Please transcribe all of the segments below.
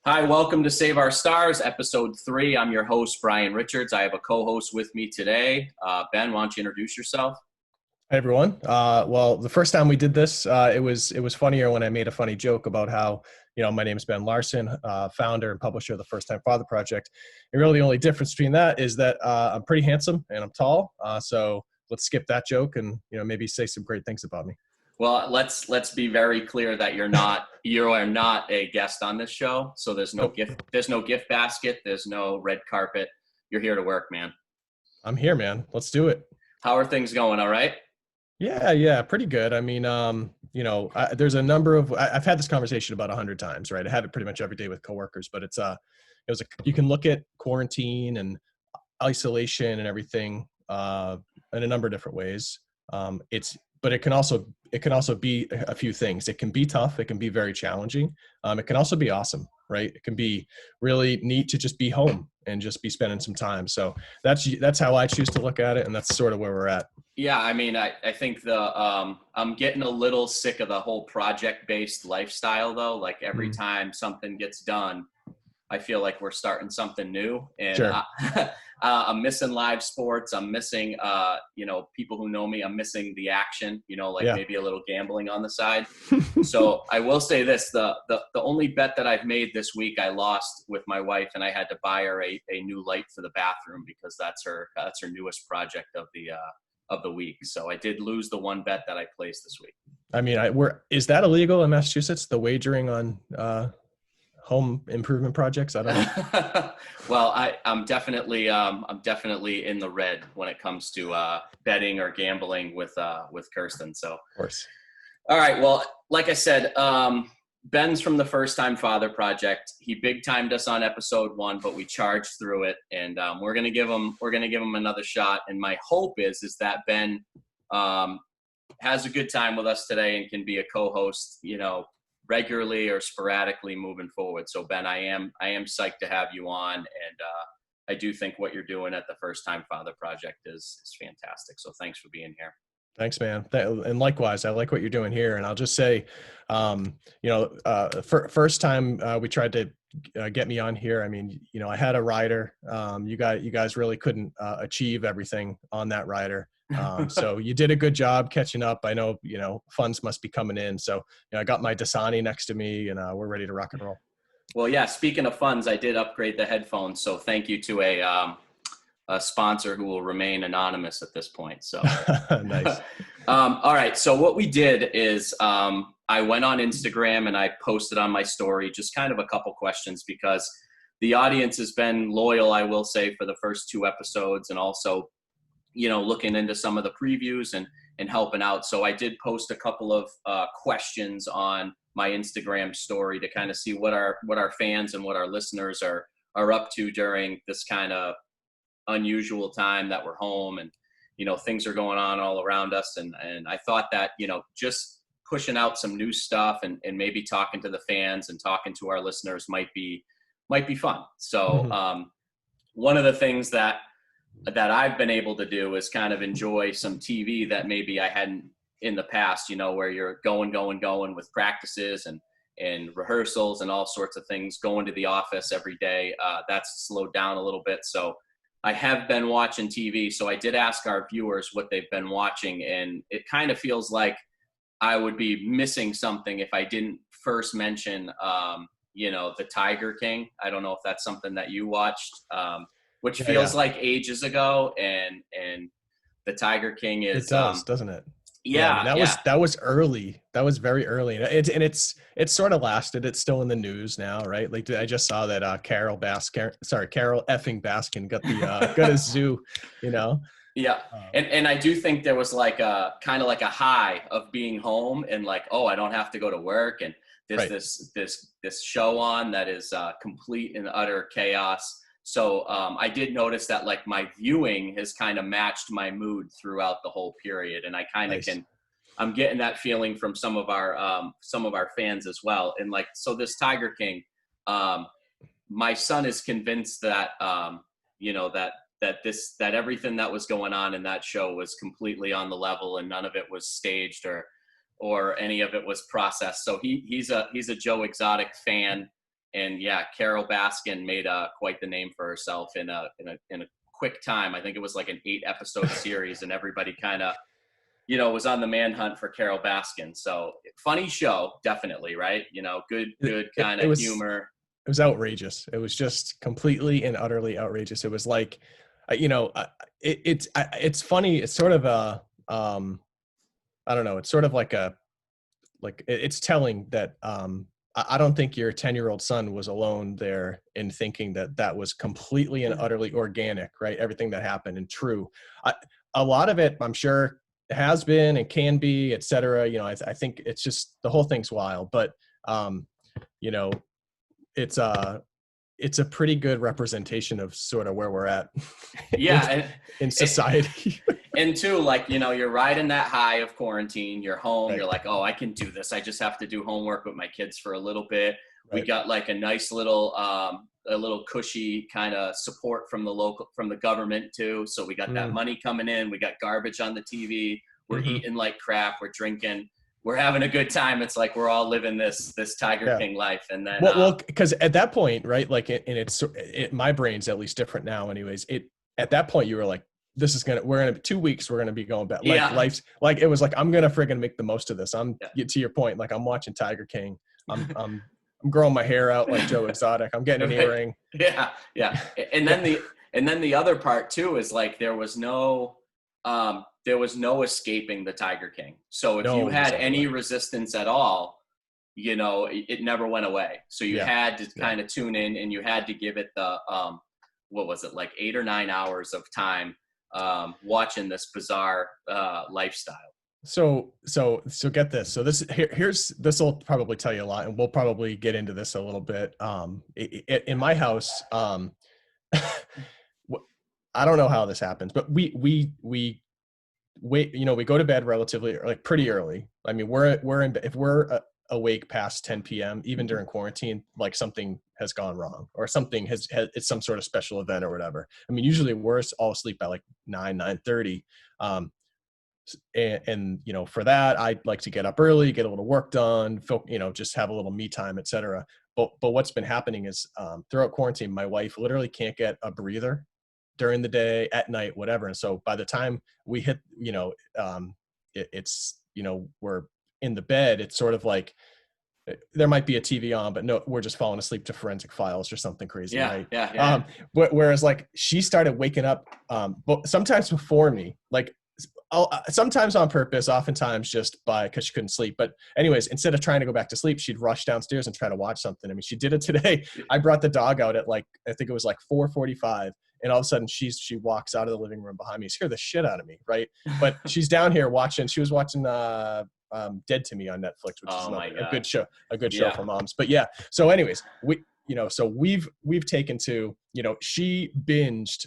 Hi, welcome to Save Our Stars, episode 3. I'm your host, Bryan Richards. I have a co-host with me today. Ben, why don't you introduce yourself? Hey everyone. Well, the first time we did this, it was funnier when I made a funny joke about how, my name is Ben Larsen, founder and publisher of the First Time Father Project. And really the only difference between that is that I'm pretty handsome and I'm tall. So let's skip that joke and, maybe say some great things about me. Well, let's be very clear that you are not a guest on this show. So Nope. there's no gift basket, there's no red carpet. You're here to work, man. I'm here, man. Let's do it. How are things going? All right? Yeah, pretty good. I mean, there's a number of, I've had this conversation about 100 times, right? I have it pretty much every day with coworkers, but you can look at quarantine and isolation and everything in a number of different ways. But it can also be a few things. It can be tough. It can be very challenging. It can also be awesome, right? It can be really neat to just be home and just be spending some time. So that's how I choose to look at it, and that's sort of where we're at. Yeah, I mean, I think I'm getting a little sick of the whole project-based lifestyle, though. Like every Mm, time something gets done, I feel like we're starting something new, and sure. I'm missing live sports. I'm missing, people who know me. I'm missing the action. Like Yeah. maybe a little gambling on the side. So I will say this: the only bet that I've made this week, I lost with my wife, and I had to buy her a new light for the bathroom because that's her newest project of the week. So I did lose the one bet that I placed this week. I mean, is that illegal in Massachusetts? The wagering on home improvement projects? I don't know. Well, I'm definitely in the red when it comes to betting or gambling with Kirsten. So, Of course. all right. Well, like I said, Ben's from the First Time Father Project. He big timed us on episode 1, but we charged through it, and we're gonna give him another shot. And my hope is that Ben has a good time with us today and can be a co-host, regularly or sporadically moving forward. So Ben, I am psyched to have you on, and I do think what you're doing at the First Time Father Project is fantastic. So thanks for being here. Thanks, man. And likewise, I like what you're doing here. And I'll just say, first time we tried to get me on here, I mean, I had a rider. You guys really couldn't achieve everything on that rider. So you did a good job catching up. I know, funds must be coming in. So I got my Dasani next to me, and we're ready to rock and roll. Well, yeah. Speaking of funds, I did upgrade the headphones, so thank you to a sponsor who will remain anonymous at this point. So, Nice. all right. So what we did is I went on Instagram and I posted on my story just kind of a couple questions because the audience has been loyal, I will say, for the first 2 episodes, and also, looking into some of the previews and helping out. So I did post a couple of questions on my Instagram story to kind of see what our fans and what our listeners are up to during this kind of unusual time that we're home, and things are going on all around us, and I thought that just pushing out some new stuff and maybe talking to the fans and talking to our listeners might be fun. So Mhm. one of the things that I've been able to do is kind of enjoy some TV that maybe I hadn't in the past, where you're going with practices and rehearsals and all sorts of things, going to the office every day. That's slowed down a little bit. So I have been watching TV. So I did ask our viewers what they've been watching, and it kind of feels like I would be missing something if I didn't first mention, the Tiger King. I don't know if that's something that you watched, which Yeah, feels yeah. like ages ago. And the Tiger King It is, does, doesn't it? Yeah, I mean yeah, yeah. that was early. That was very early, and it's sort of lasted. It's still in the news now, right? Like I just saw that Carol effing Baskin got a zoo. You know, Yeah. um, And I do think there was like a kind of like a high of being home and like, oh, I don't have to go to work. And there's right. this show on that is complete and utter chaos. So I did notice that like my viewing has kind of matched my mood throughout the whole period. And I kind of Nice. I'm getting that feeling from some of our fans as well. And like, so this Tiger King, um, my son is convinced that that everything that was going on in that show was completely on the level and none of it was staged or any of it was processed. So he's a Joe Exotic fan, And yeah, Carol Baskin made quite the name for herself in a quick time. I think it was like an 8-episode series, and everybody kind of, was on the manhunt for Carol Baskin. So funny show, definitely, right? Good kind It of was humor. it was outrageous. It was just completely and utterly outrageous. It was like, it's funny. It's sort of a I don't know. It's sort of like it's telling that I don't think your 10-year-old son was alone there in thinking that that was completely and utterly organic, right? Everything that happened and true. A lot of it, I'm sure, has been and can be, et cetera. I think it's just the whole thing's wild, but you know, it's a pretty good representation of sort of where we're at Yeah. in society. And too, like, you're riding that high of quarantine, you're home, Right. you're like, oh, I can do this. I just have to do homework with my kids for a little bit. We Right. got like a nice little, a little cushy kind of support from the government too. So we got that money coming in, we got garbage on the TV, we're eating like crap, we're drinking, we're having a good time. It's like, we're all living this Tiger King life. And then, because at that point, right, like, my brain's at least different now anyways. At that point you were like, we're gonna 2 weeks, we're gonna be going back. Like, yeah, life's like, it was like, I'm gonna friggin' make the most of this. To your point, like, I'm watching Tiger King. I'm growing my hair out like Joe Exotic. I'm getting an earring. Yeah. And then the other part too is like, there was no escaping the Tiger King. So if you had any resistance at all, it never went away. So you had to kind of tune in, and you had to give it the, what was it, like 8 or 9 hours of time watching this bizarre lifestyle. So get this. So this will probably tell you a lot, and we'll probably get into this a little bit. In my house, I don't know how this happens, but we wait. We go to bed relatively, like, pretty early. I mean, if we're awake past 10 p.m. even during quarantine, like, something has gone wrong, or something it's some sort of special event or whatever. I mean, usually we're all asleep by like 9:30. And for that, I like to get up early, get a little work done, just have a little me time, etc. But what's been happening is, throughout quarantine, my wife literally can't get a breather during the day, at night, whatever. And so by the time we hit, we're in the bed, it's sort of like there might be a TV on, but no, we're just falling asleep to Forensic Files or something crazy, right? Yeah. Whereas, like, she started waking up, but sometimes before me, like, sometimes on purpose, oftentimes just because she couldn't sleep. But anyways, instead of trying to go back to sleep, she'd rush downstairs and try to watch something. I mean, she did it today. I brought the dog out at, like, I think it was like 4:45. And all of a sudden she walks out of the living room behind me, scared the shit out of me. Right. But she's down here she was watching Dead to Me on Netflix, which is a good show for moms. But yeah. So anyways, so we've taken to, she binged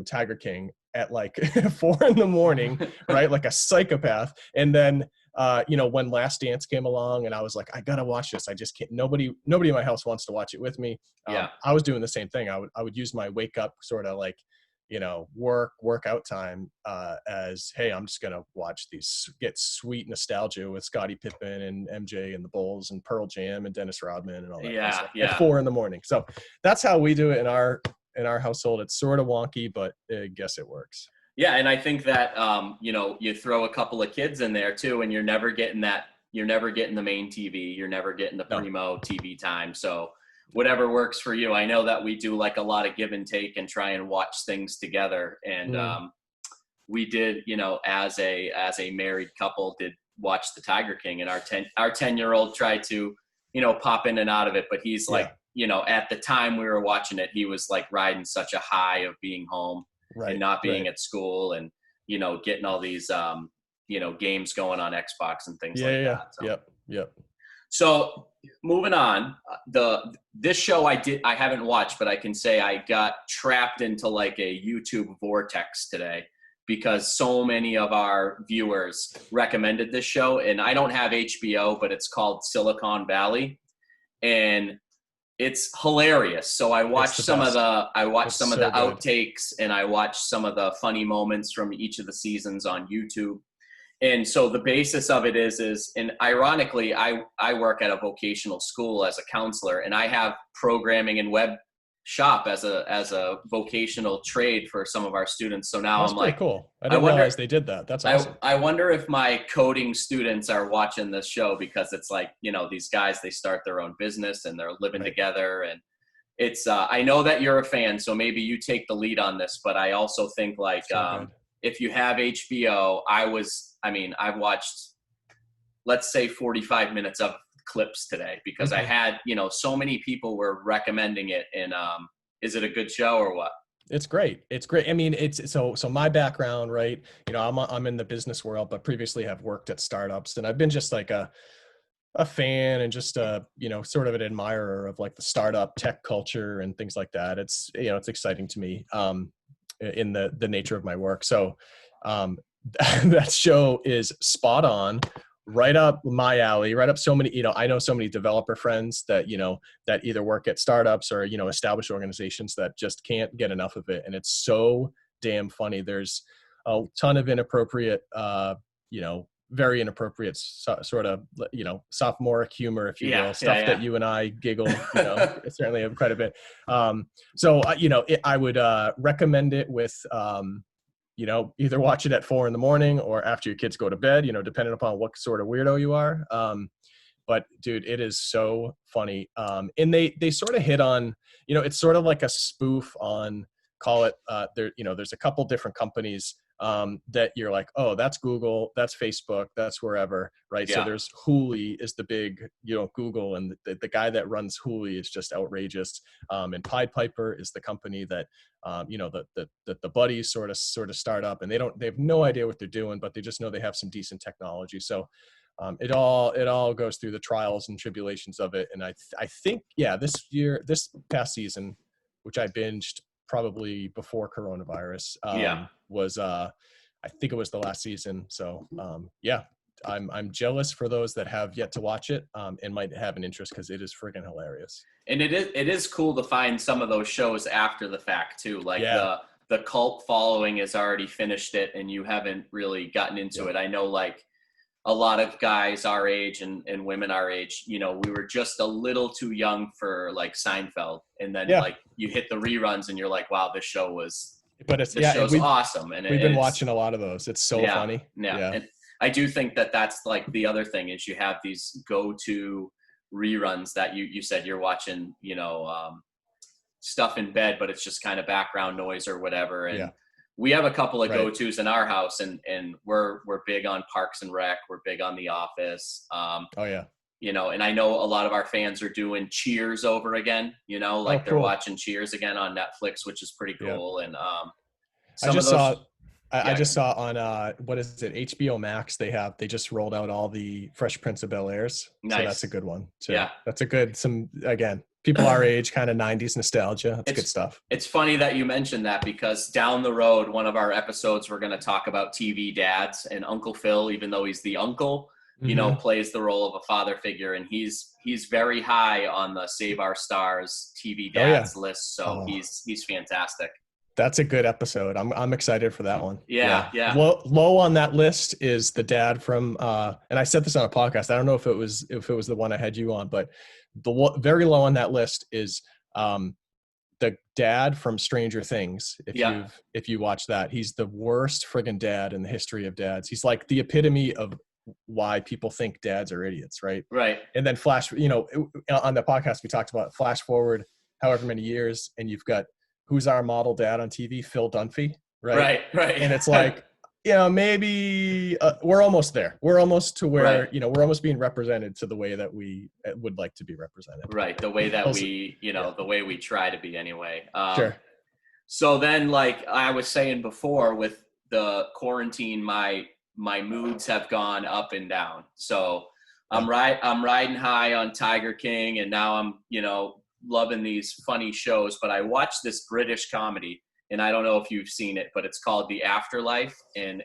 Tiger King at like 4 a.m, right? Like a psychopath. And then, when Last Dance came along, and I was like, I gotta watch this. I just can't. Nobody in my house wants to watch it with me. I was doing the same thing. I would use my wake up sort of like, workout time as, hey, I'm just gonna watch these, get sweet nostalgia with Scottie Pippen and MJ and the Bulls and Pearl Jam and Dennis Rodman and all that kind of stuff at 4 a.m. So that's how we do it in our household. It's sort of wonky, but I guess it works. Yeah, and I think that you throw a couple of kids in there too, and you're never getting the main TV, you're never getting the primo TV time. So whatever works for you. I know that we do like a lot of give and take and try and watch things together. And we did, as a married couple, did watch the Tiger King, and our 10-year-old tried to, pop in and out of it, but he's like, at the time we were watching it, he was like riding such a high of being home and not being at school, and, getting all these, games going on Xbox and things like that. So. Yep. So moving on, this show I haven't watched, but I can say I got trapped into like a YouTube vortex today because so many of our viewers recommended this show, and I don't have HBO, but it's called Silicon Valley, and it's hilarious. So I watched some of the outtakes, and I watched some of the funny moments from each of the seasons on YouTube. And so the basis of it is, and ironically, I work at a vocational school as a counselor, and I have programming and web shop as a vocational trade for some of our students. So now That's I'm pretty like, cool. I I didn't wonder, realize they did that. That's awesome. I wonder if my coding students are watching this show, because it's like, these guys, they start their own business and they're living Right. together. And it's, I know that you're a fan, so maybe you take the lead on this, but I also think like, So good. if you have HBO, I've watched, let's say 45 minutes of clips today, because I Okay. had, so many people were recommending it. And is it a good show or what? It's great. It's great. I mean, it's so my background, right? I'm in the business world, but previously have worked at startups, and I've been just like a fan and just sort of an admirer of like the startup tech culture and things like that. It's it's exciting to me in the nature of my work. So um that show is spot on, right up my alley, right up so many, I know so many developer friends that that either work at startups or established organizations that just can't get enough of it, and it's so damn funny. There's a ton of inappropriate very inappropriate sort of sophomoric humor, if you Yeah, will, stuff that yeah. you and I giggle certainly have quite a bit. I would recommend it with either watch it at 4 a.m. or after your kids go to bed, depending upon what sort of weirdo you are. But dude, it is so funny. And they sort of hit on, it's sort of like a spoof on, call it, there's a couple different companies that you're like, oh, that's Google, that's Facebook, that's wherever, right? Yeah. So there's Hooli is the big, Google, and the guy that runs Hooli is just outrageous. And Pied Piper is the company that, the buddies sort of start up, and they have no idea what they're doing, but they just know they have some decent technology. So it all goes through the trials and tribulations of it. And I think, this past season, which I binged probably before coronavirus, Yeah. was I think it was the last season. So I'm jealous for those that have yet to watch it and might have an interest, because it is friggin' hilarious. And it is cool to find some of those shows after the fact too. Like Yeah. the cult following has already finished it and you haven't really gotten into it. I know like a lot of guys our age and women our age, we were just a little too young for like Seinfeld. And then like you hit the reruns and you're like, wow, this show's awesome. And we've been watching a lot of those. It's so funny. Yeah. And I do think that that's like the other thing is you have these go-to reruns that you said you're watching, stuff in bed, but it's just kind of background noise or whatever. And we have a couple of go-tos in our house, and we're big on Parks and Rec. We're big on The Office. And I know a lot of our fans are doing Cheers over again, they're watching Cheers again on Netflix, which is pretty cool. And I just saw on what is it, HBO Max, they just rolled out all the Fresh Prince of Bel-Airs. Nice. So that's a good one too. Yeah, that's a good, again, people our age, kind of 90s nostalgia. It's good stuff. It's funny that you mentioned that, because down the road, one of our episodes, we're going to talk about TV dads, and Uncle Phil, even though he's the uncle, plays the role of a father figure, and he's very high on the Save Our Stars TV dads list. So he's fantastic. That's a good episode. I'm excited for that one. Yeah. Low on that list is the dad from, and I said this on a podcast. I don't know if it was the one I had you on, but very low on that list is the dad from Stranger Things. If you watch that, he's the worst friggin' dad in the history of dads. He's like the epitome of why people think dads are idiots, right? Right. And then on the podcast we talked about flash forward however many years, and you've got who's our model dad on TV, Phil Dunphy, right? Right. And it's like, maybe we're almost there. We're almost to where, we're almost being represented to the way that we would like to be represented. Right. The way that the way we try to be anyway. Sure. So then, like I was saying before, with the quarantine, my moods have gone up and down. So I'm riding high on Tiger King, and now I'm, loving these funny shows. But I watched this British comedy, and I don't know if you've seen it, but it's called The Afterlife, and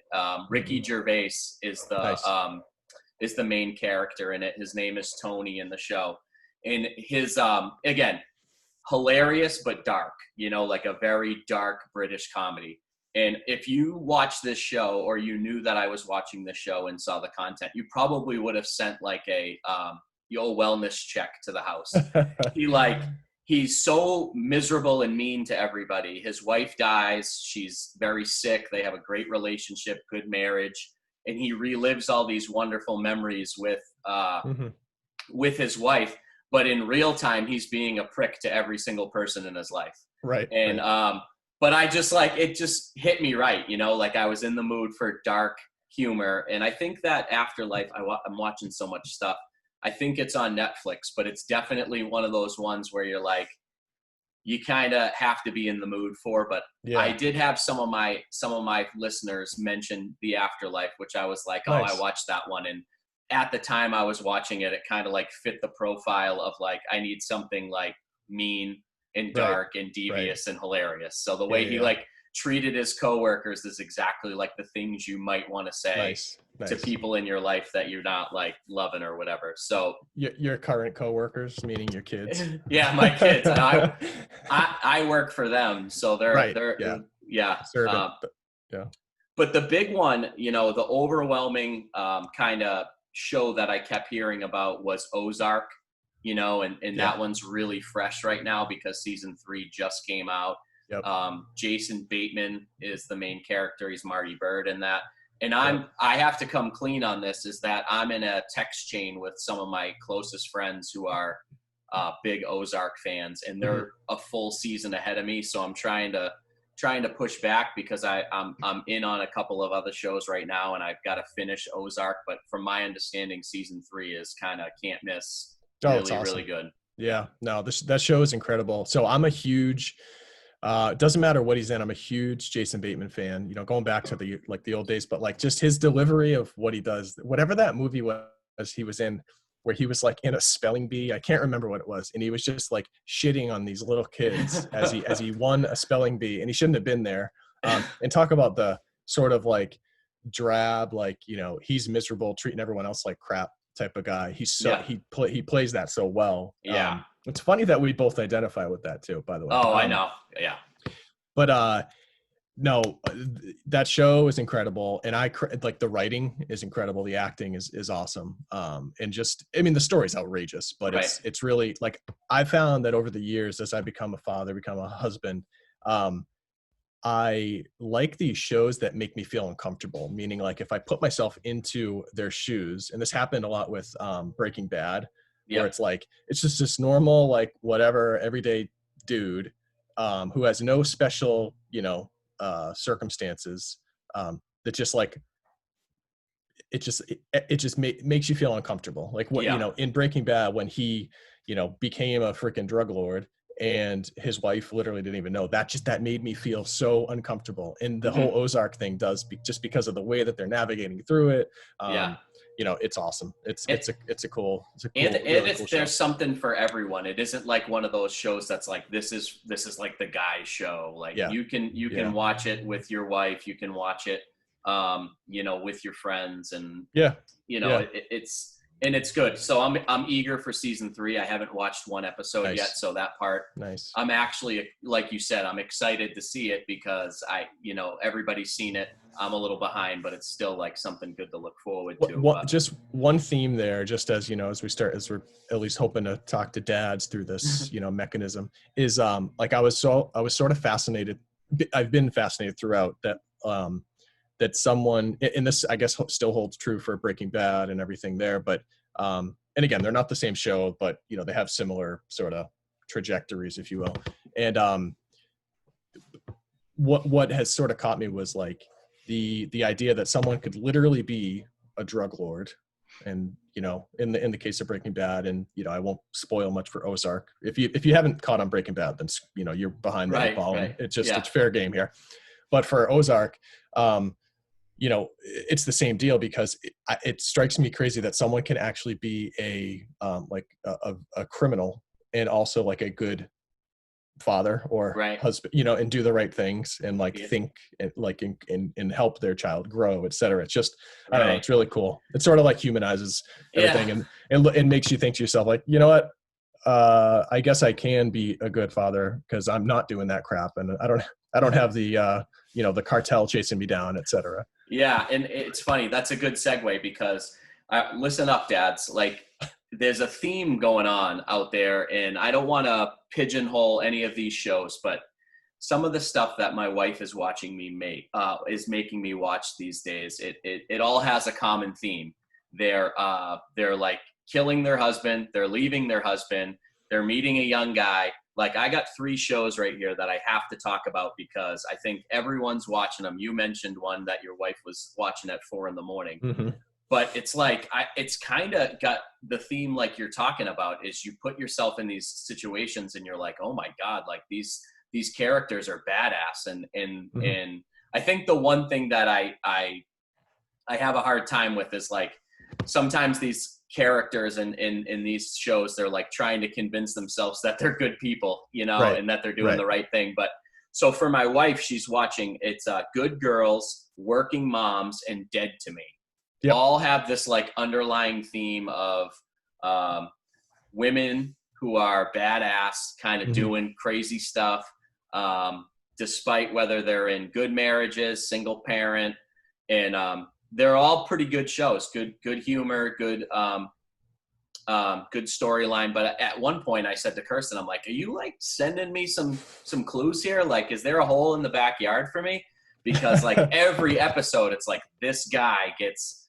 Ricky Gervais is the main character in it. His name is Tony in the show, and his again, hilarious but dark, like a very dark British comedy. And if you watch this show, or you knew that I was watching this show and saw the content, you probably would have sent like your wellness check to the house. He's so miserable and mean to everybody. His wife dies. She's very sick. They have a great relationship, good marriage. And he relives all these wonderful memories with his wife. But in real time, he's being a prick to every single person in his life. Right. And, right. But I just it just hit me right. Like I was in the mood for dark humor. And I think that Afterlife, I'm watching so much stuff. I think it's on Netflix, but it's definitely one of those ones where you're like, you kind of have to be in the mood for. But yeah. I did have some of my listeners mention The Afterlife, which I was like, nice. Oh, I watched that one. And at the time I was watching it, it kind of like fit the profile of like, I need something like mean and dark and devious and hilarious. So the way he like treated his coworkers is exactly like the things you might want to say to people in your life that you're not like loving or whatever. So your current coworkers, meaning your kids. Yeah, my kids. I work for them, so they're But the big one, the overwhelming kind of show that I kept hearing about was Ozark. And that one's really fresh right now because season 3 just came out. Yep. Jason Bateman is the main character. He's Marty Bird in that. And I have to come clean on this, is that I'm in a text chain with some of my closest friends who are big Ozark fans, and they're a full season ahead of me. So I'm trying to push back because I'm in on a couple of other shows right now, and I've got to finish Ozark. But from my understanding, season 3 is kind of can't miss. Really, awesome. Really good. Yeah, no, that show is incredible. So I'm a huge, it doesn't matter what he's in, I'm a huge Jason Bateman fan, going back to the old days, but like just his delivery of what he does, whatever that movie was he was in, where he was like in a spelling bee, I can't remember what it was. And he was just like shitting on these little kids as he won a spelling bee, and he shouldn't have been there. And talk about the sort of like drab, like, he's miserable, treating everyone else like crap type of guy. He plays that so well. Yeah. It's funny that we both identify with that too, by the way. Oh, I know. Yeah. But no, that show is incredible, and like the writing is incredible. The acting is awesome. And just, the story's outrageous, but it's really like, I found that over the years, as I become a father, become a husband, I like these shows that make me feel uncomfortable, meaning like if I put myself into their shoes, and this happened a lot with Breaking Bad, where it's like, it's just this normal, like whatever, everyday dude who has no special, circumstances, that just like, it just makes you feel uncomfortable. Like what, in Breaking Bad, when he, became a freaking drug lord, and his wife literally didn't even know, that made me feel so uncomfortable. And the whole Ozark thing does just because of the way that they're navigating through it. It's awesome. It's a cool there's something for everyone. It isn't like one of those shows that's like, this is like the guy show. Like you can watch it with your wife, you can watch it, with your friends, and it's good. So I'm eager for season 3. I haven't watched one episode yet, so that part. Nice. I'm actually, like you said, I'm excited to see it because everybody's seen it. I'm a little behind, but it's still like something good to look forward to. Just one theme there, just as as we're at least hoping to talk to dads through this, mechanism, is like I was sort of fascinated. I've been fascinated throughout that someone, and this I guess still holds true for Breaking Bad and everything there, but and again, they're not the same show, but they have similar sort of trajectories, if you will. And what has sort of caught me was like the idea that someone could literally be a drug lord, and in the case of Breaking Bad, and I won't spoil much for Ozark. If you haven't caught on Breaking Bad, then you're behind the ball. Right. It's just it's fair game here. But for Ozark, it's the same deal, because it strikes me crazy that someone can actually be a criminal and also like a good father or husband, and do the right things, and like think and like and help their child grow, etc. It's just, I don't know, it's really cool. It sort of like humanizes everything, and makes you think to yourself like, you know what, I guess I can be a good father because I'm not doing that crap, and I don't have the the cartel chasing me down, etc. Yeah, and it's funny. That's a good segue because listen up, dads. Like, there's a theme going on out there, and I don't want to pigeonhole any of these shows, but some of the stuff that my wife is watching me is making me watch these days. It all has a common theme. They're like killing their husband. They're leaving their husband. They're meeting a young guy. Like, I got 3 shows right here that I have to talk about because I think everyone's watching them. You mentioned one that your wife was watching at 4 a.m. Mm-hmm. But it's like, it's kind of got the theme like you're talking about is you put yourself in these situations and you're like, oh my God, like these characters are badass. And I think the one thing that I have a hard time with is like, sometimes these characters in these shows, they're like trying to convince themselves that they're good people, Right. and that they're doing the right thing. But so for my wife, she's watching, it's Good Girls, Working Moms, and Dead to Me. Yep. All have this like underlying theme of women who are badass, kind of doing crazy stuff, despite whether they're in good marriages, single parent, and they're all pretty good shows. Good humor, good storyline. But at one point, I said to Kirsten, "I'm like, are you like sending me some clues here? Like, is there a hole in the backyard for me?" Because like every episode, it's like this guy gets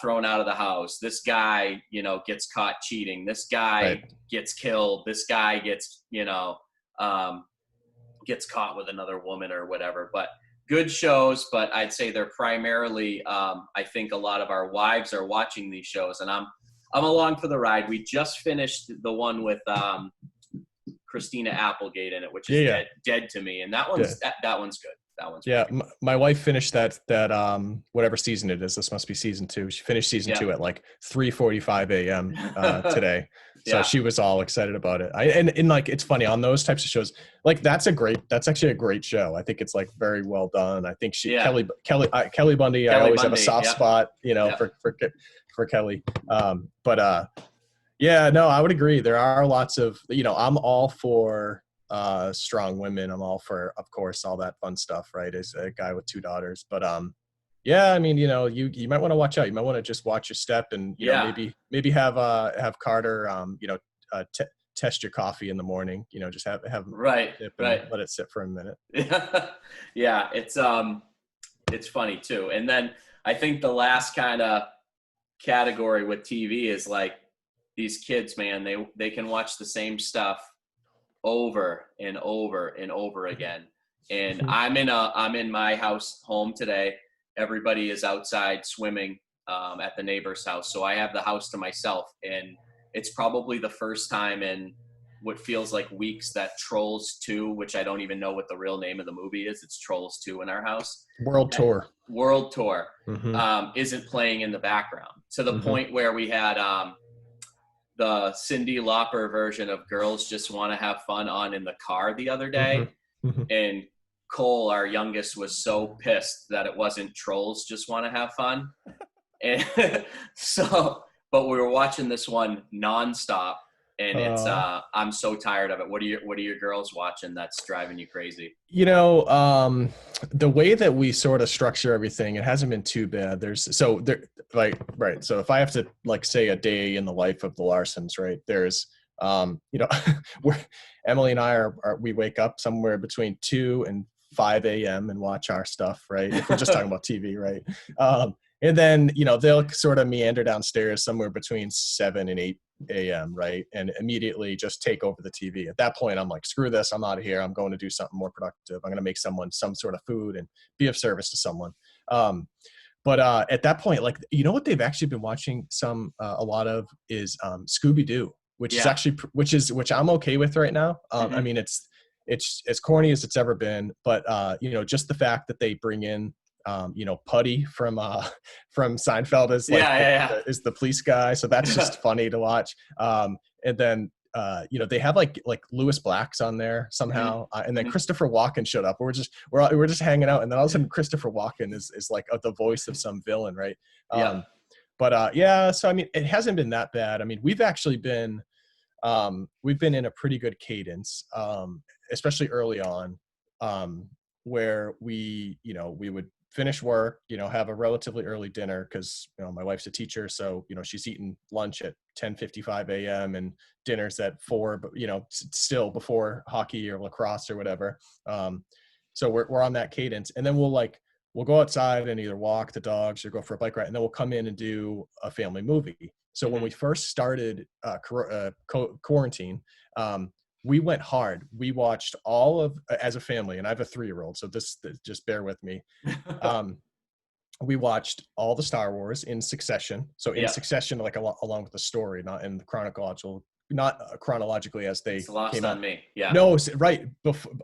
thrown out of the house. This guy, gets caught cheating. This guy gets killed. This guy gets, gets caught with another woman or whatever. But good shows, but I'd say they're primarily, I think a lot of our wives are watching these shows, and I'm along for the ride. We just finished the one with Christina Applegate in it, which is Dead to Me, and that one's that one's good. That one's my wife finished that whatever season it is. This must be season 2. She finished season 2 at like 3:45 a.m. Today. So she was all excited about it. And like, it's funny on those types of shows, like that's actually a great show. I think it's like very well done. I think Kelly Bundy, I always have a soft spot, for Kelly. No, I would agree. There are lots of, I'm all for strong women. I'm all for, of course, all that fun stuff, right? As a guy with 2 daughters, but I mean, you might want to watch out. You might want to just watch your step, and maybe have Carter, test your coffee in the morning. Just have let it sit for a minute. Yeah, it's funny too. And then I think the last kind of category with TV is like these kids, man. They can watch the same stuff over and over and over again. And I'm in my home today. Everybody is outside swimming at the neighbor's house, so I have the house to myself. And it's probably the first time in what feels like weeks that Trolls 2, which I don't even know what the real name of the movie is, it's Trolls 2 in our house. World Tour isn't playing in the background, to the point where we had the Cyndi Lauper version of Girls Just Want to Have Fun on in the car the other day. And Cole, our youngest, was so pissed that it wasn't Trolls Just Want to Have Fun. And but we were watching this one nonstop, and it's I'm so tired of it. What are your girls watching that's driving you crazy? The way that we sort of structure everything, it hasn't been too bad. So if I have to like say a day in the life of the Larsens, right? There's where Emily and I we wake up somewhere between 2 and 5 a.m. and watch our stuff, right? If we're just talking about TV, right? And then, they'll sort of meander downstairs somewhere between 7 and 8 a.m., right? And immediately just take over the TV. At that point, I'm like, screw this. I'm out of here. I'm going to do something more productive. I'm going to make someone some sort of food and be of service to someone. But at that point, like, what they've actually been watching a lot of is Scooby-Doo, which I'm okay with right now. I mean, it's as corny as it's ever been, but just the fact that they bring in Putty from Seinfeld is like is the police guy, so that's just funny to watch. And then they have like Lewis Black's on there somehow, and then Christopher Walken showed up. We're just hanging out, and then all of a sudden Christopher Walken is like the voice of some villain, right? So I mean, it hasn't been that bad. I mean, we've actually been we've been in a pretty good cadence, especially early on, where we would finish work, have a relatively early dinner because, my wife's a teacher. So, she's eating lunch at 10:55 a.m. and dinner's at 4, but, still before hockey or lacrosse or whatever. So we're on that cadence. And then we'll go outside and either walk the dogs or go for a bike ride. And then we'll come in and do a family movie. So when we first started quarantine, we went hard. We watched as a family, and I have a 3-year-old, so this just bear with me. We watched all the Star Wars in succession. So in succession, like along with the story, not in the not chronologically as they it's lost came on out. me. Yeah. No, right.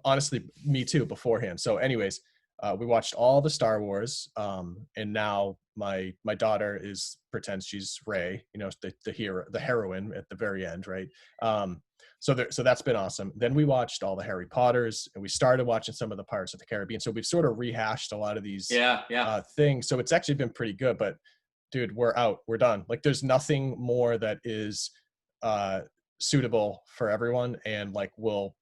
Honestly, me too, beforehand. So anyways, we watched all the Star Wars, and now my daughter pretends she's Rey, the hero, the heroine at the very end, right? So that's been awesome. Then we watched all the Harry Potters, and we started watching some of the Pirates of the Caribbean. So we've sort of rehashed a lot of these things. So it's actually been pretty good. But dude, we're out. We're done. Like, there's nothing more that is suitable for everyone, and will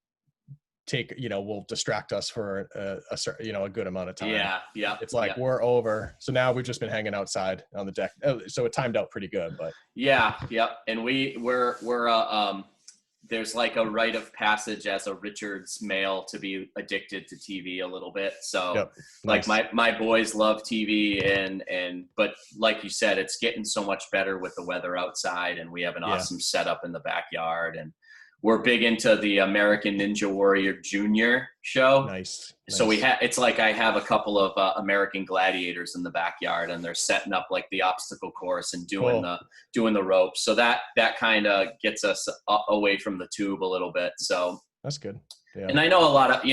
distract us for a good amount of time. Yeah. It's like we're over. So now we've just been hanging outside on the deck. So it timed out pretty good, but yeah. And we're there's like a rite of passage as a Richards male to be addicted to TV a little bit. So nice. like my boys love TV but like you said, it's getting so much better with the weather outside, and we have an awesome setup in the backyard, and we're big into the American Ninja Warrior Junior show. Nice. So it's like I have a couple of American Gladiators in the backyard, and they're setting up like the obstacle course and doing the ropes. So that kind of gets us away from the tube a little bit. So that's good. Yeah. And I know a lot of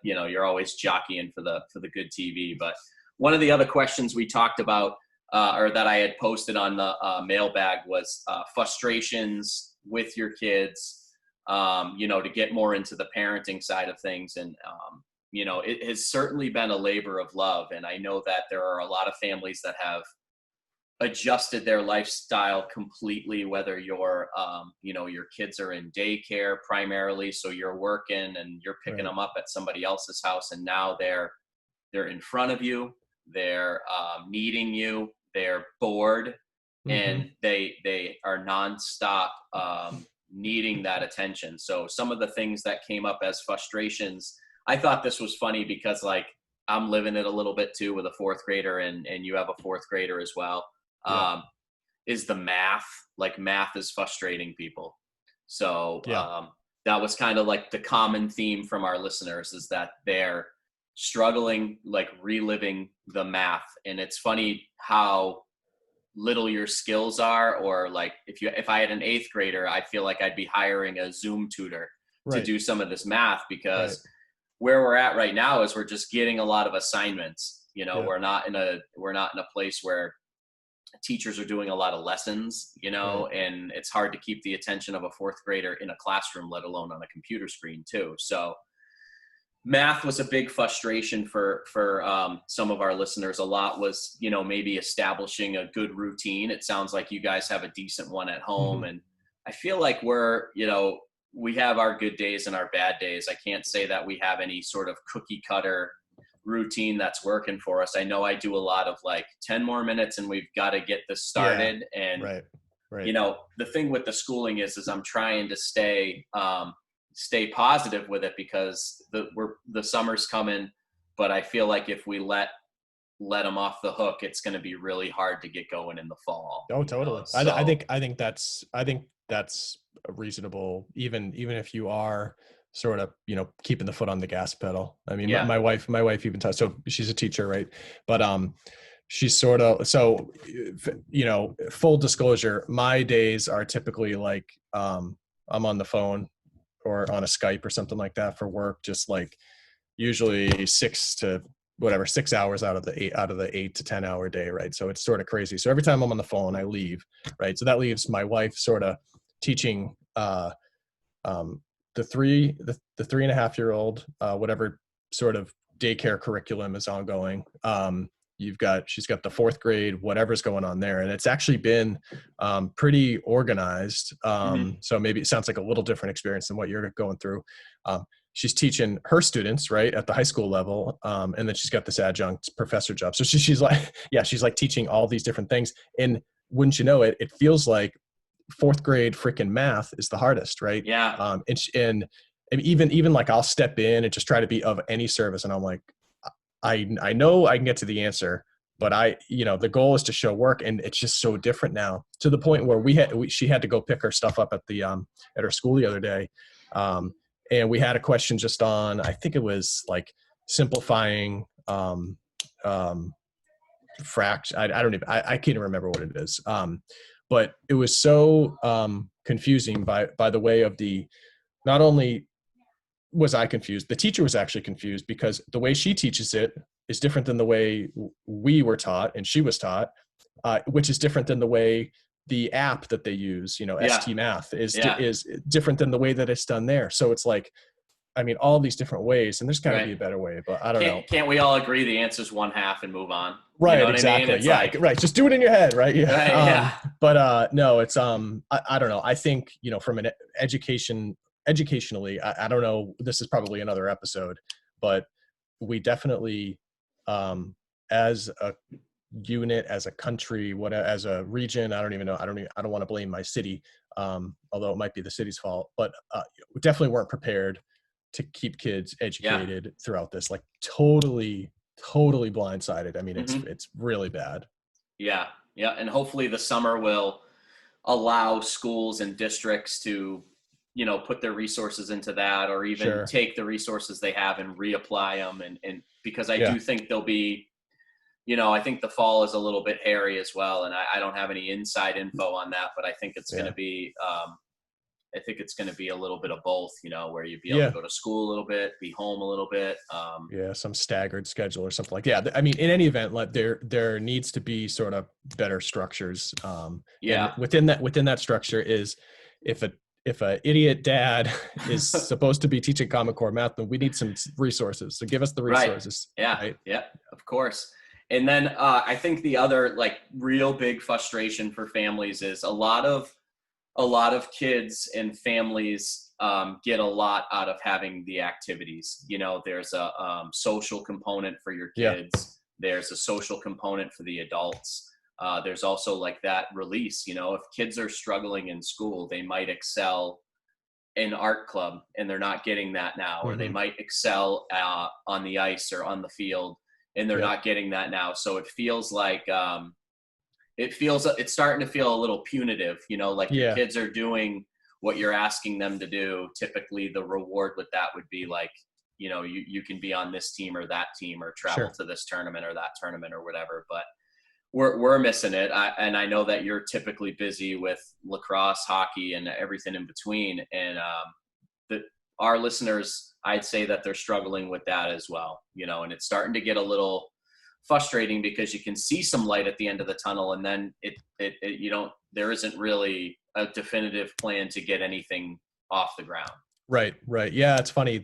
you're always jockeying for the good TV, but one of the other questions we talked about or that I had posted on the mailbag was frustrations with your kids. To get more into the parenting side of things. And, it has certainly been a labor of love. And I know that there are a lot of families that have adjusted their lifestyle completely, whether your kids are in daycare primarily. So you're working and you're picking them up at somebody else's house. And now they're in front of you, they're needing you, they're bored, and they are nonstop, needing that attention. So some of the things that came up as frustrations, I thought this was funny because I'm living it a little bit too with a 4th grader, and you have a 4th grader as well. Is the math. Math is frustrating people. So that was kind of like the common theme from our listeners, is that they're struggling, reliving the math. And it's funny how little your skills are, or if I had an 8th grader, I feel like I'd be hiring a Zoom tutor to do some of this math, because where we're at right now is we're just getting a lot of assignments. We're not in a place where teachers are doing a lot of lessons, and it's hard to keep the attention of a 4th grader in a classroom, let alone on a computer screen too. So math was a big frustration for some of our listeners. A lot was, maybe establishing a good routine. It sounds like you guys have a decent one at home. And I feel like we have our good days and our bad days. I can't say that we have any sort of cookie cutter routine that's working for us. I know I do a lot of 10 more minutes and we've got to get this started. And, the thing with the schooling is I'm trying to stay positive with it, because the summer's coming, but I feel like if we let them off the hook, it's going to be really hard to get going in the fall. Oh, totally. So, I think that's reasonable, even if you are sort of, keeping the foot on the gas pedal. I mean, my wife even tells, so she's a teacher, right? But she's sort of, so, full disclosure, my days are typically I'm on the phone or on a Skype or something like that for work, just usually 6 hours out of the 8 to 10 hour day. Right. So it's sort of crazy. So every time I'm on the phone, I leave. Right. So that leaves my wife sort of teaching, the 3.5-year-old, whatever sort of daycare curriculum is ongoing, she's got the fourth grade, whatever's going on there. And it's actually been pretty organized. So maybe it sounds like a little different experience than what you're going through. She's teaching her students right at the high school level. And then she's got this adjunct professor job. So she's like, yeah, she's like teaching all these different things. And wouldn't you know it, it feels like fourth grade freaking math is the hardest. Right. Yeah. And even like I'll step in and just try to be of any service. And I'm like, I know I can get to the answer, but the goal is to show work, and it's just so different now to the point where she had to go pick her stuff up at her school the other day. And we had a question just on, I think it was like simplifying, fraction. I don't even, I can't even remember what it is. But it was so, confusing by the way of not only was I confused, the teacher was actually confused because the way she teaches it is different than the way we were taught and she was taught, which is different than the way the app that they use, ST Math is different than the way that it's done there. So it's like, I mean, all these different ways, and there's got to be a better way, but I don't know. Can't we all agree the answer's one half and move on? Right. You know exactly. I mean? Yeah. Right. Just do it in your head. Right. Yeah. Right, yeah. But no, it's, I don't know. I think, from an educationally, I don't know, this is probably another episode, but we definitely, as a unit, as a country, as a region, I don't even know. I don't want to blame my city. Although it might be the city's fault, but, we definitely weren't prepared to keep kids educated throughout this, like totally blindsided. I mean, it's really bad. Yeah. Yeah. And hopefully the summer will allow schools and districts to, put their resources into that, or even take the resources they have and reapply them. And because I do think there'll be, I think the fall is a little bit hairy as well. And I don't have any inside info on that, but I think it's going to be, a little bit of both, where you'd be able to go to school a little bit, be home a little bit. Some staggered schedule or something like that. Yeah. I mean, in any event, like there needs to be sort of better structures. And within that structure is if a idiot dad is supposed to be teaching Common Core math, then we need some resources. So give us the resources. Right. Yeah. Right? Yeah, of course. And then I think the other like real big frustration for families is a lot of kids and families get a lot out of having the activities. There's a social component for your kids. There's a social component for the adults. There's also like that release, if kids are struggling in school, they might excel in art club and they're not getting that now, or they might excel on the ice or on the field and they're not getting that now. So it feels like, it's starting to feel a little punitive, like your kids are doing what you're asking them to do. Typically the reward with that would be like, you can be on this team or that team or travel to this tournament or that tournament or whatever, but we're missing it. And I know that you're typically busy with lacrosse, hockey, and everything in between. And our listeners, I'd say that they're struggling with that as well, and it's starting to get a little frustrating because you can see some light at the end of the tunnel, and then there isn't really a definitive plan to get anything off the ground. Right. Yeah. It's funny,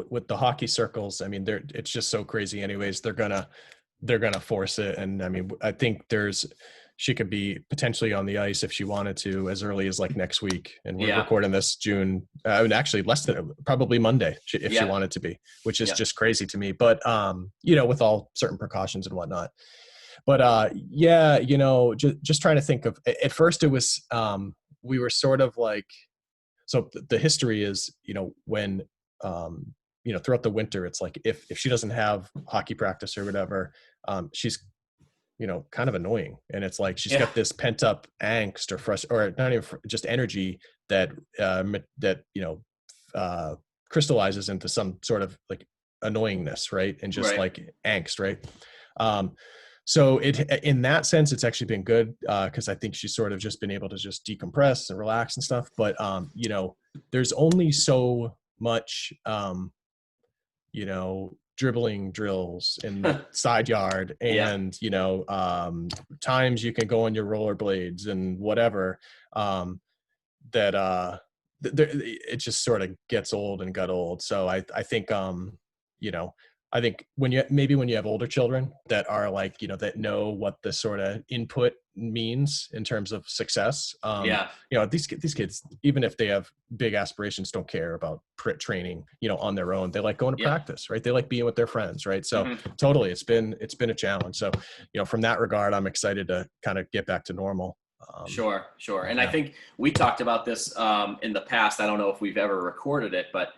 with the hockey circles, I mean, it's just so crazy anyways. They're going to force it. And I mean, I think she could be potentially on the ice if she wanted to as early as like next week. And we're recording this June, actually less than probably Monday if she wanted to be, which is just crazy to me. But, with all certain precautions and whatnot. But just trying to think of, at first it was, we were sort of like, so the history is, when, throughout the winter, it's like, if she doesn't have hockey practice or whatever, she's, kind of annoying. And it's like, she's got this pent up angst or not even just energy that crystallizes into some sort of like annoyingness. Right. And just like angst. Right. So in that sense, it's actually been good. Cause I think she's sort of just been able to just decompress and relax and stuff. But, there's only so much, dribbling drills in the side yard and, times you can go on your rollerblades and whatever, it just sort of gets old and got old. So I think, I think when you have older children that are like, that know what the sort of input means in terms of success. Yeah. These kids, even if they have big aspirations, don't care about training, on their own. They like going to Yeah. practice, right? They like being with their friends, right? So Hmm. totally, it's been a challenge. So, from that regard, I'm excited to kind of get back to normal. Sure, sure. And I Yeah. think we talked about this in the past. I don't know if we've ever recorded it, but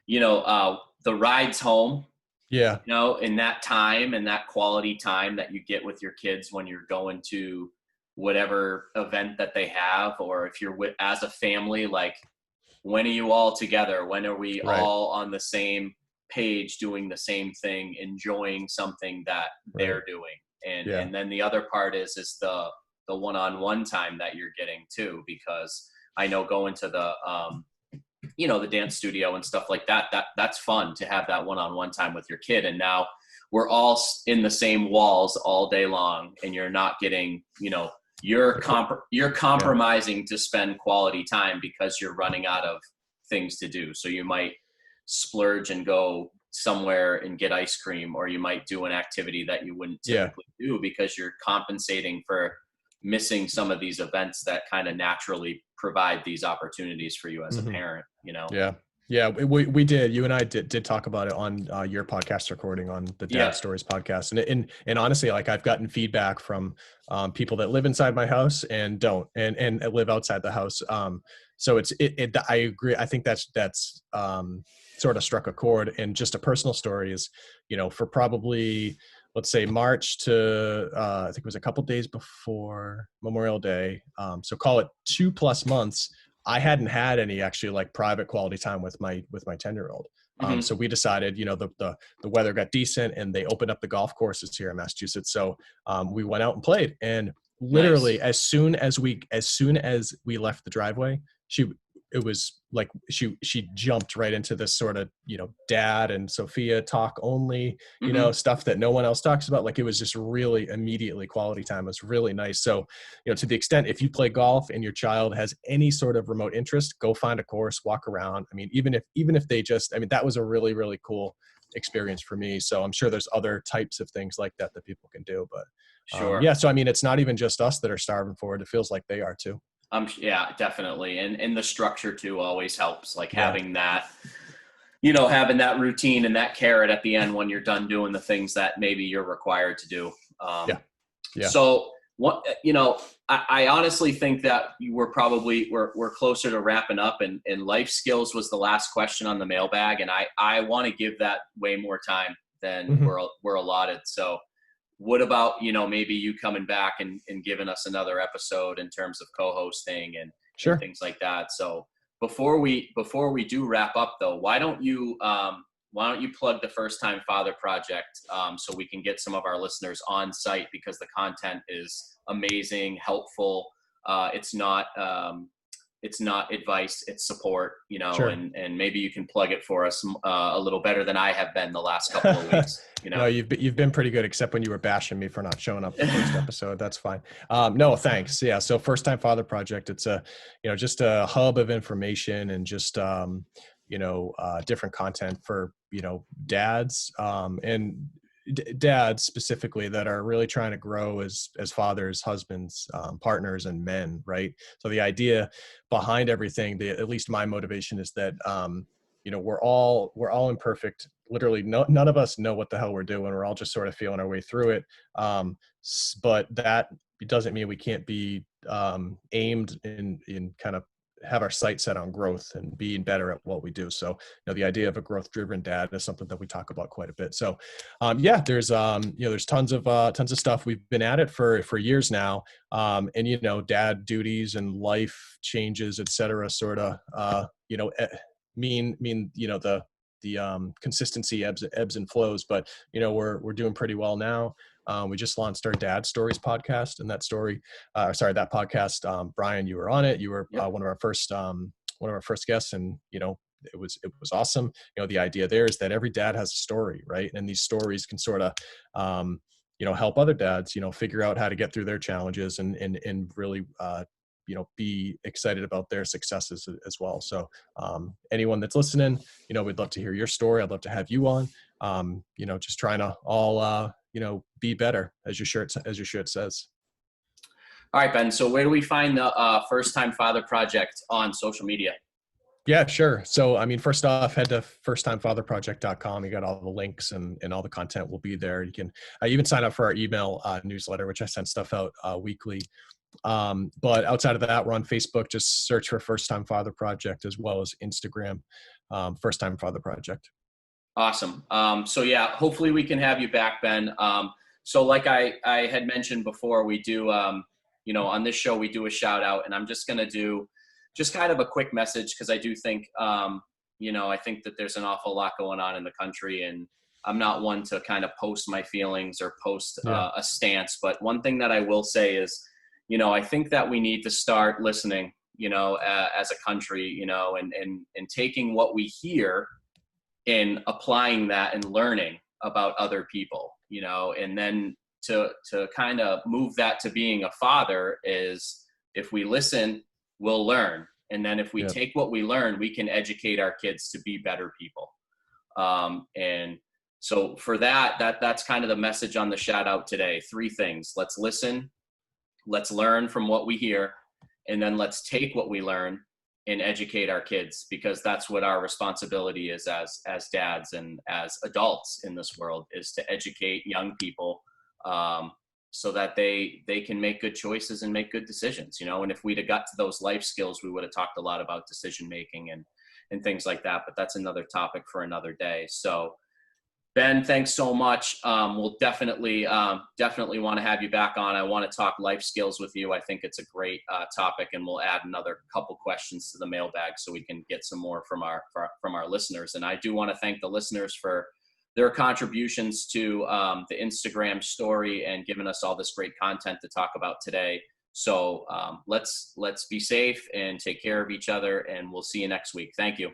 the rides home, Yeah. in that time and that quality time that you get with your kids when you're going to whatever event that they have, or if you're with as a family, like when are you all together? When are we Right. all on the same page doing the same thing, enjoying something that Right. they're doing? And Yeah. and then the other part is the one-on-one time that you're getting too, because I know going to the dance studio and stuff like that's fun to have that one-on-one time with your kid. And now we're all in the same walls all day long, and you're not getting, you're Yeah. compromising to spend quality time because you're running out of things to do. So you might splurge and go somewhere and get ice cream, or you might do an activity that you wouldn't Yeah. typically do because you're compensating for missing some of these events that kind of naturally provide these opportunities for you as a Hmm. parent. Yeah. Yeah. We did, you and I did talk about it on your podcast recording on the Dad Yeah. Stories podcast. And honestly, like I've gotten feedback from people that live inside my house and don't, and live outside the house. So I agree. I think that's sort of struck a chord. And just a personal story is, for probably, let's say March to, I think it was a couple days before Memorial Day. So call it 2+ months. I hadn't had any actually like private quality time with my 10-year-old. Hmm. So we decided, the weather got decent and they opened up the golf courses here in Massachusetts. So we went out and played, and literally Nice. as soon as we left the driveway, it was like she jumped right into this sort of, dad and Sophia talk only, Hmm. stuff that no one else talks about. Like it was just really immediately quality time. It was really nice. So, to the extent, if you play golf and your child has any sort of remote interest, go find a course, walk around. I mean, even if they just, I mean, that was a really, really cool experience for me. So I'm sure there's other types of things like that people can do. But Sure. yeah, so I mean, it's not even just us that are starving for it. It feels like they are too. Yeah, definitely. And the structure too always helps, like Yeah. having that routine and that carrot at the end when you're done doing the things that maybe you're required to do. Yeah. Yeah. So what, I honestly think that we're closer to wrapping up, and life skills was the last question on the mailbag. And I want to give that way more time than Hmm. we're allotted. So what about, maybe you coming back and giving us another episode in terms of co-hosting and Sure. things like that. So before we do wrap up though, why don't you plug the First Time Father Project, so we can get some of our listeners on site, because the content is amazing, helpful. It's not advice, it's support, Sure. and maybe you can plug it for us a little better than I have been the last couple of weeks. No, you've been pretty good, except when you were bashing me for not showing up the first episode. That's fine. No, thanks. Yeah. So First Time Father Project, it's just a hub of information and just, different content for, dads, and dads specifically that are really trying to grow as fathers, husbands, partners, and men. Right. So the idea behind everything, at least my motivation is that, we're all imperfect. Literally, none of us know what the hell we're doing. We're all just sort of feeling our way through it. But that doesn't mean we can't be aimed in kind of have our sight set on growth and being better at what we do. So, the idea of a growth-driven dad is something that we talk about quite a bit. So, yeah, there's tons of stuff. We've been at it for years now, and dad duties and life changes, et cetera, sort of, mean the consistency ebbs and flows, but we're doing pretty well now. We just launched our Dad Stories podcast, and that podcast, Bryan, you were on it. You were Yep. one of our first guests, and it was awesome. The idea there is that every dad has a story, right? And these stories can sort of help other dads figure out how to get through their challenges and really be excited about their successes as well. So anyone that's listening, we'd love to hear your story. I'd love to have you on. Just trying to all, be better, as your shirt says. All right, Ben. So where do we find the First Time Father Project on social media? Yeah, sure. So, I mean, first off, head to firsttimefatherproject.com. You got all the links and all the content will be there. You can even sign up for our email newsletter, which I send stuff out weekly. But outside of that, we're on Facebook. Just search for First Time Father Project, as well as Instagram, First Time Father Project. Awesome. So yeah, hopefully we can have you back, Ben. So like I had mentioned before, we do, on this show, we do a shout out, and I'm just going to do just kind of a quick message, because I do think, I think that there's an awful lot going on in the country, and I'm not one to kind of post my feelings or post a stance. But one thing that I will say is, I think that we need to start listening, as a country, and taking what we hear and applying that and learning about other people, and then to kind of move that to being a father is, if we listen, we'll learn. And then if we take what we learn, we can educate our kids to be better people. And so for that's kind of the message on the shout out today. 3 things. Let's listen, let's learn from what we hear, and then let's take what we learn and educate our kids, because that's what our responsibility is as dads and as adults in this world, is to educate young people, so that they can make good choices and make good decisions, and if we'd have got to those life skills, we would have talked a lot about decision making and things like that, but that's another topic for another day. So Ben, thanks so much. We'll definitely want to have you back on. I want to talk life skills with you. I think it's a great topic, and we'll add another couple questions to the mailbag so we can get some more from our listeners. And I do want to thank the listeners for their contributions to the Instagram story and giving us all this great content to talk about today. So let's be safe and take care of each other, and we'll see you next week. Thank you.